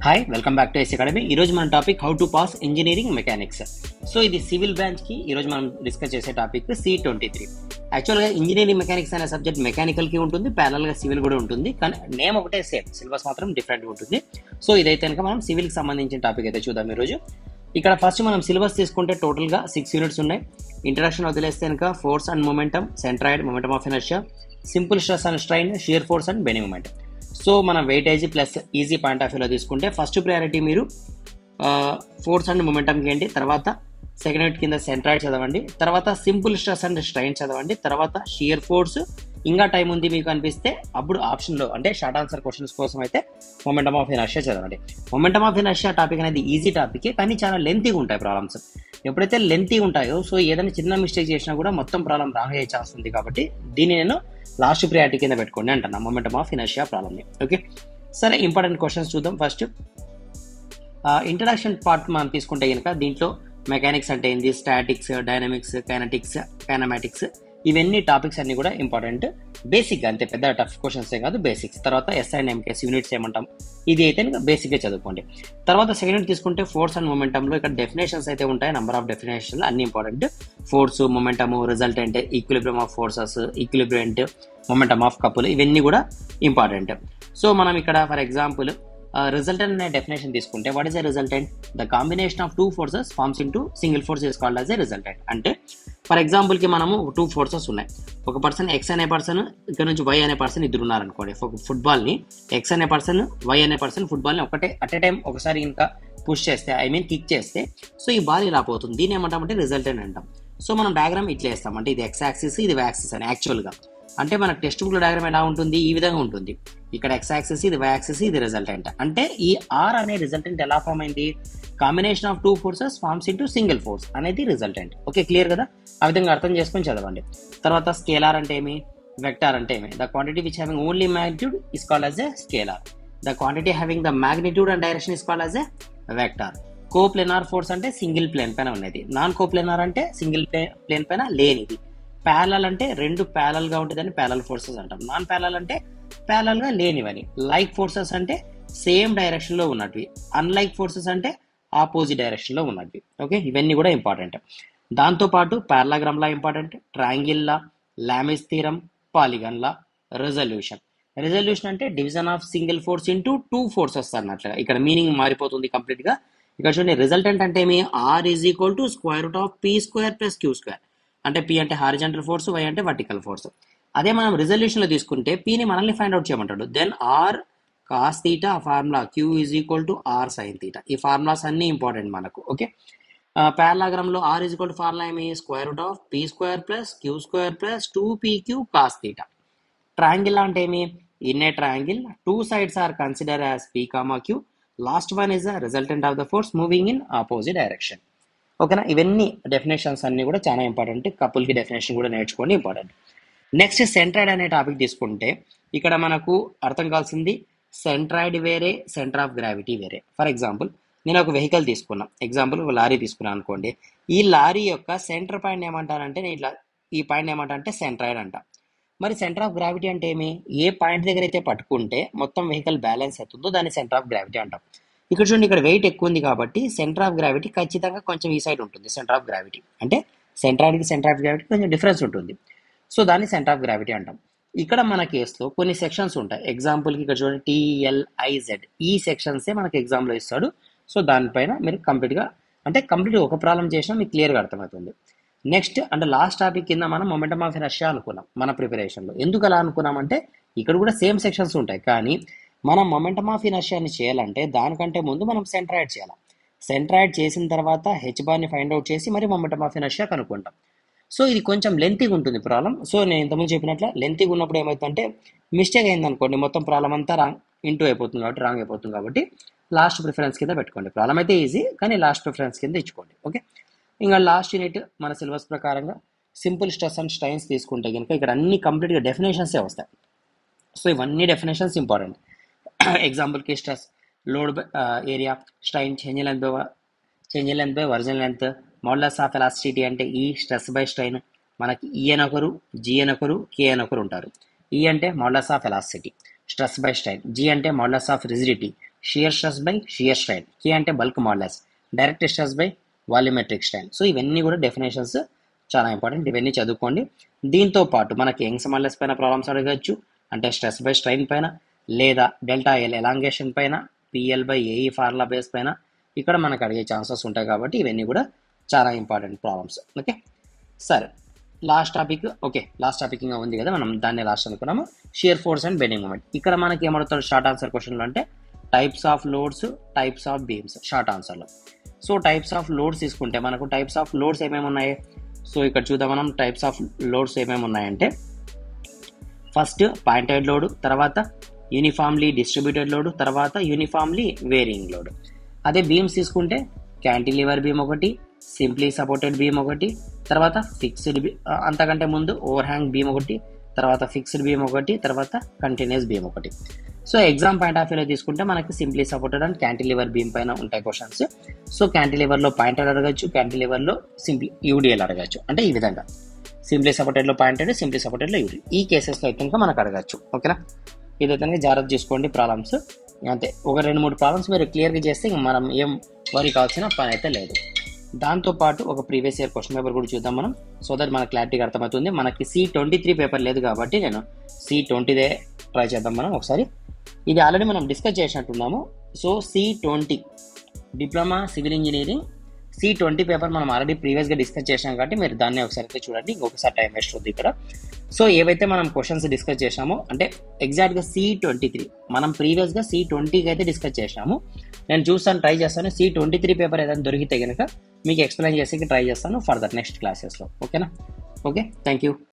Hi, welcome back to S Academy. ఈరోజు మన topic how to pass engineering mechanics. So ఇది civil బ్రాంచ్కి ఈరోజు మనం డిస్కస్ చేసే టాపిక్ C23. యాక్చువల్గా ఇంజనీరింగ్ మెకానిక్స్ అనే సబ్జెక్ట్ మెకానికల్కి ఉంటుంది, ప్యారల్గా సివిల్ కూడా ఉంటుంది, కానీ నేమ్ ఒకటే సేమ్, సిలబస్ మాత్రం డిఫరెంట్గా ఉంటుంది. సో ఇదైతే కనుక మనం సివిల్కి సంబంధించిన టాపిక్ అయితే చూద్దాం ఈరోజు. ఇక్కడ ఫస్ట్ మనం సిలబస్ తీసుకుంటే టోటల్గా 6 యూనిట్స్ ఉన్నాయి. ఇంట్రడక్షన్ వదిలేస్తే కనుక force and momentum, centroid, momentum of inertia, simple stress and strain, shear force and bending moment. So మనం weightage plus easy point of వ్యూలో తీసుకుంటే ఫస్ట్ ప్రయారిటీ మీరు ఫోర్స్ అండ్ మొమెంటమ్కి ఏంటి, తర్వాత సెకండ్ యూనిట్ కింద సెంట్రాయిడ్ చదవండి, తర్వాత సింపుల్ స్ట్రెస్ అండ్ స్ట్రైన్ చదవండి, తర్వాత షియర్ ఫోర్స్. ఇంకా టైం ఉంది మీకు అనిపిస్తే అప్పుడు ఆప్షన్లో అంటే షార్ట్ ఆన్సర్ క్వశ్చన్స్ కోసం అయితే మొమెంటమ్ ఆఫ్ ఇనర్షియా చదవండి. మొమెంటమ్ ఆఫ్ ఇనర్షియా టాపిక్ అనేది ఈజీ టాపిక్, కానీ చాలా లెంతీగా ఉంటాయి ప్రాబ్లమ్స్. ఎప్పుడైతే లెంతీగా ఉంటాయో సో ఏదైనా చిన్న మిస్టేక్ చేసినా కూడా మొత్తం ప్రాబ్లం రాంగ్ అయ్యే ఛాన్స్ ఉంది. కాబట్టి దీన్ని నేను లాస్ట్ ప్రియారిటీ కింద పెట్టుకోండి అంటున్నా, మొమెంటమ్ ఆఫ్ ఇనర్షియా ప్రాబ్లమ్ని. ఓకే, సరే ఇంపార్టెంట్ క్వశ్చన్స్ చూద్దాం. ఫస్ట్ ఇంట్రడక్షన్ పార్ట్ మనం తీసుకుంటే కనుక దీంట్లో మెకానిక్స్ అంటే ఏంది, స్టాటిక్స్, డైనమిక్స్, కైనటిక్స్, కైనమాటిక్స్, ఇవన్నీ టాపిక్స్ అన్ని కూడా ఇంపార్టెంట్. బేసిక్గా అంతే, పెద్ద టఫ్ క్వశ్చన్సే కాదు, బేసిక్స్. తర్వాత ఎస్ఐ అండ్ ఎంకేస్ యూనిట్స్ ఏమంటాం, ఇది అయితే బేసిక్గా చదువుకోండి. తర్వాత సెకండ్ యూనిట్ తీసుకుంటే ఫోర్స్ అండ్ మొమెంటంలో ఇక్కడ డెఫినేషన్స్ అయితే ఉంటాయి, నెంబర్ ఆఫ్ డెఫినేషన్స్ అన్ని important. Force, momentum, resultant, equilibrium of forces, equilibrant, momentum of couple, ఇవన్నీ కూడా ఇంపార్టెంట్. సో మనం ఇక్కడ ఫర్ ఎగ్జాంపుల్ రిజల్టెంట్ అనే డెఫినేషన్ తీసుకుంటే what is a resultant? The combination of 2 forces forms into single force is called as a resultant. అంటే for ఎగ్జాంపుల్కి మనము 2 forces ఉన్నాయి. ఒక పర్సన్ ఎక్స్ అనే పర్సన్, ఇక్కడ నుంచి వై అనే పర్సన్, ఇద్దరు ఉన్నారనుకోండి. ఫుట్బాల్ని ఎక్స్ అనే పర్సన్, వై అనే పర్సన్ ఫుట్బాల్ని ఒకటే అట్ ఎ టైం ఒకసారి ఇంకా పుష్ చేస్తే, ఐ మీన్ కిక్ చేస్తే, సో ఈ బాల్ ఇలా పోతుంది. దీన్ని ఏమంటామంటే రిజల్టెంట్ అంటాం. సో మనం డయాగ్రామ్ ఇట్లా వేస్తాం, అంటే ఇది ఎక్స్ యాక్సిస్, ఇది వై యాక్సిస్ అని. యాక్చువల్గా అంటే మన టెక్స్ట్ బుక్లో డయాగ్రామ్ ఎలా ఉంటుంది, ఈ విధంగా ఉంటుంది. ఇక్కడ ఎక్స్ యాక్సిస్, ఇది వై యాక్సిస్, ఇది రిజల్టెంట్. అంటే ఈ ఆర్ అనే రిజల్టెంట్ ఎలా ఫామ్ అయింది? Combination of 2 forces forms into single force అనేది రిజల్టెంట్. ఓకే, క్లియర్ కదా? ఆ విధంగా అర్థం చేసుకొని చదవండి. తర్వాత స్కేలార్ అంటే ఏమి, వెక్టార్ అంటే ఏమి? The quantity which having only magnitude is called as a scalar. The quantity having the magnitude and direction is called as a vector. Coplanar force అంటే సింగిల్ ప్లేన్ పైన ఉన్నది. నాన్ కోప్లెనార్ అంటే సింగిల్ ప్లేన్ పైన లేనిది. Parallel అంటే 2 parallel గా ఉంటుందని parallel forces అంటాం. నాన్ ప్యారలల్ అంటే ప్యారలల్ గా లేనివని. లైక్ ఫోర్సెస్ అంటే సేమ్ డైరెక్షన్ లో ఉన్నట్వి. అన్లైక్ ఫోర్సెస్ అంటే ఆపోజిట్ డైరెక్షన్ లో ఉన్నట్వి. ఓకే, ఇవన్నీ కూడా ఇంపార్టెంట్. దాంతోపాటు పారలాగ్రామ్ లా ఇంపార్టెంట్, ట్రయాంగిల్ లా, లామిస్ థీరం, పాలిగన్ లా, రెజల్యూషన్. రెజల్యూషన్ అంటే division of single force into 2 forces అన్నట్లుగా. ఇక్కడ మీనింగ్ మారిపోతుంది కంప్లీట్ గా. ఇక్కడ చూడండి, రిజల్టెంట్ అంటే ఏమి, R is equal to square root of P square plus Q square. అంటే పి అంటే హారిజంటల్ ఫోర్స్, వై అంటే వర్టికల్ ఫోర్స్. అదే మనం రిజల్యూషన్లో తీసుకుంటే పీని మనల్ని ఫైండ్ అవుట్ చేయమంటాడు. Then R cos theta formula, Q is equal to R sine theta. ఈ ఫార్ములాస్ అన్ని ఇంపార్టెంట్ మనకు. ఓకే, పారలాగ్రామ్లో R is equal to formula ఏమి, square root of P square plus Q square plus 2pq cos theta. Triangle అంటే ఏమి, in a triangle 2 sides are consider as p, q. Last one is the resultant of the force moving in opposite direction. ఓకేనా, ఇవన్నీ definitions అన్ని కూడా చాలా important. కపుల్కి definition కూడా నేర్చుకోండి, important. Next centroid అనే టాపిక్ తీసుకుంటే ఇక్కడ మనకు అర్థం కావాల్సింది సెంట్రాయిడ్ వేరే, సెంటర్ ఆఫ్ గ్రావిటీ వేరే. ఫర్ ఎగ్జాంపుల్ నేను ఒక వెహికల్ తీసుకున్నా, ఎగ్జాంపుల్ ఒక లారీ తీసుకున్నాను అనుకోండి. ఈ లారీ యొక్క సెంటర్ పాయింట్ ఏమంటారంటే, నేను ఇట్లా ఈ పాయింట్ ఏమంటారంటే సెంట్రాయిడ్ అంట. మరి సెంటర్ ఆఫ్ గ్రావిటీ అంటే ఏమి, ఏ పాయింట్ దగ్గర అయితే పట్టుకుంటే మొత్తం వెహికల్ బ్యాలెన్స్ అవుతుందో దాన్ని సెంటర్ ఆఫ్ గ్రావిటీ అంటాం. ఇక్కడ చూడండి, ఇక్కడ వెయిట్ ఎక్కువ ఉంది కాబట్టి సెంటర్ ఆఫ్ గ్రావిటీ ఖచ్చితంగా కొంచెం ఈ సైడ్ ఉంటుంది. సెంటర్ ఆఫ్ గ్రావిటీ అంటే సెంట్రాయిడ్కి సెంటర్ ఆఫ్ గ్రావిటీ కొంచెం డిఫరెన్స్ ఉంటుంది. సో దాన్ని సెంటర్ ఆఫ్ గ్రావిటీ అంటాం. ఇక్కడ మన కేసులో కొన్ని సెక్షన్స్ ఉంటాయి. ఎగ్జాంపుల్కి ఇక్కడ చూడండి TLIZ, ఈ సెక్షన్సే మనకి ఎగ్జామ్లో ఇస్తాడు. సో దానిపైన మీరు కంప్లీట్గా ఒక ప్రాబ్లం చేసినా మీకు క్లియర్గా అర్థమవుతుంది. నెక్స్ట్ అంటే లాస్ట్ టాపిక్ కింద మనం మొమెంటమ్ ఆఫ్ ఇనర్షియా అనుకున్నాం మన ప్రిపరేషన్లో. ఎందుకు అలా అనుకున్నామంటే ఇక్కడ కూడా సేమ్ సెక్షన్స్ ఉంటాయి, కానీ మనం మొమెంటమ్ ఆఫ్ ఇనర్షియాని చేయాలంటే దానికంటే ముందు మనం సెంట్రాయిడ్ చేయాలి. సెంట్రాయిడ్ చేసిన తర్వాత హెచ్ బార్ని ఫైండ్ అవుట్ చేసి మరి మొమెంటమ్ ఆఫ్ ఇనర్షియా కనుక్కుంటాం. సో ఇది కొంచెం లెంతీగా ఉంటుంది ప్రాబ్లం. సో నేను ఇంతకుముందు చెప్పినట్లు లెంతీగా ఉన్నప్పుడు ఏమవుతుందంటే మిస్టేక్ అయింది అనుకోండి, మొత్తం ప్రాబ్లం అంతా రాంగ్ అయిపోతుంది. కాబట్టి లాస్ట్ ప్రిఫరెన్స్ కింద పెట్టుకోండి. ప్రాబ్లం అయితే ఈజీ, కానీ లాస్ట్ ప్రిఫరెన్స్ కింద ఇచ్చుకోండి. ఓకే, ఇంకా లాస్ట్ యూనిట్ మన సిలబస్ ప్రకారంగా సింపుల్ స్ట్రెస్ అండ్ స్ట్రైన్స్ తీసుకుంటే కనుక ఇక్కడ అన్ని కంప్లీట్గా డెఫినేషన్సే వస్తాయి. సో ఇవన్నీ డెఫినేషన్స్ ఇంపార్టెంట్. ఎగ్జాంపుల్కి stress, load area, strain, change length by original length, modulus of elasticity అంటే ఈ స్ట్రెస్ బై స్ట్రైన్. మనకి ఈ అని ఒకరు, జి అని ఒకరు, కే అని ఒకరు ఉంటారు. ఈ అంటే modulus of elasticity, stress by strain. G అంటే modulus of rigidity, shear stress by shear strain, K అంటే bulk modulus, direct stress by volumetric strain. So ఇవన్నీ కూడా డెఫినేషన్స్ చాలా ఇంపార్టెంట్, ఇవన్నీ చదువుకోండి. దీంతో పాటు మనకి యంగ్స్ మాడ్యులస్ పైన ప్రాబ్లమ్స్ అడగచ్చు, అంటే స్ట్రెస్ బై స్ట్రెయిన్ పైన, లేదా డెల్టా ఎల్ ఎలాంగేషన్ పైన, PL by AE formula base పైన ఇక్కడ మనకు అడిగే ఛాన్సెస్ ఉంటాయి. కాబట్టి ఇవన్నీ కూడా చాలా ఇంపార్టెంట్ ప్రాబ్లమ్స్. ఓకే, సరే last topic. Okay, last topic ఇంకా ఉంది కదా, మనం దాన్ని లాస్ట్ అనుకున్నాము. Shear force and bending moment. ఇక్కడ మనకి ఏమడుగుతాడు షార్ట్ ఆన్సర్ క్వశ్చన్లో అంటే types of loads, types of beams short ఆన్సర్లో. సో టైప్స్ ఆఫ్ లోడ్స్ తీసుకుంటే మనకు టైప్స్ ఆఫ్ లోడ్స్ ఏమేమి ఉన్నాయి, సో ఇక్కడ చూద్దాం మనం. టైప్స్ ఆఫ్ లోడ్స్ ఏమేమి ఉన్నాయంటే ఫస్ట్ పాయింటెడ్ లోడ్, తర్వాత యూనిఫామ్లీ డిస్ట్రిబ్యూటెడ్ లోడ్, తర్వాత యూనిఫామ్లీ వేరియింగ్ లోడ్. అదే బీమ్స్ తీసుకుంటే క్యాంటిలివర్ బీమ్ ఒకటి, సింప్లీ సపోర్టెడ్ బీమ్ ఒకటి, తర్వాత ఫిక్స్డ్ అంతకంటే ముందు ఓవర్ హ్యాంగ్ బీమ్ ఒకటి, తర్వాత ఫిక్స్డ్ బీమ్ ఒకటి, తర్వాత కంటిన్యూస్ బీమ్ ఒకటి. సో ఎగ్జామ్ పాయింట్ ఆఫ్ వ్యూలో తీసుకుంటే మనకి simply supported and cantilever beam పైన ఉంటాయి క్వశ్చన్స్. సో క్యాంటిలివర్లో పాయింటెడ్ అడగచ్చు, క్యాంటిలివర్లో సింప్లీ యూడిఎల్ అడగచ్చు. అంటే ఈ విధంగా సింప్లీ సపోర్టెడ్లో పాయింటెడ్, సింప్లీ సపోర్టెడ్లో యూడిఎల్. ఈ కేసెస్లో అయితే ఇంకా మనకు అడగచ్చు. ఓకేనా, ఇదైతే జాగ్రత్త చేసుకోండి ప్రాబ్లమ్స్. అంతే, ఒక 2-3 ప్రాబ్లమ్స్ మీరు క్లియర్గా చేస్తే మనం ఏం వరీ కావాల్సిన పని అయితే లేదు. దాంతోపాటు ఒక ప్రీవియస్ ఇయర్ క్వశ్చన్ పేపర్ కూడా చూద్దాం మనం, సో దట్ మనకు క్లారిటీగా అర్థమవుతుంది. మనకి C23 పేపర్ లేదు కాబట్టి నేను C20దే ట్రై చేద్దాం మనం ఒకసారి. ఇది ఆల్రెడీ మనం డిస్కస్ చేసినట్టున్నాము. So C20 diploma civil engineering C20 paper మనం ఆల్రెడీ ప్రీవియస్గా డిస్కస్ చేసాం కాబట్టి మీరు దాన్ని ఒకసారి అయితే చూడండి, ఇంకొకసారి టైం వేస్ట్ అవుతుంది ఇక్కడ. సో ఏవైతే మనం క్వశ్చన్స్ డిస్కస్ చేసామో అంటే ఎగ్జాక్ట్గా C23 మనం ప్రీవియస్గా C20కి అయితే డిస్కస్ చేసాము. నేను చూస్తాను, ట్రై చేస్తాను. C23 పేపర్ ఏదైనా దొరికితే కనుక మీకు ఎక్స్ప్లెయిన్ చేసి ట్రై చేస్తాను ఫర్దర్ నెక్స్ట్ క్లాసెస్లో. ఓకేనా, ఓకే, థ్యాంక్ యూ.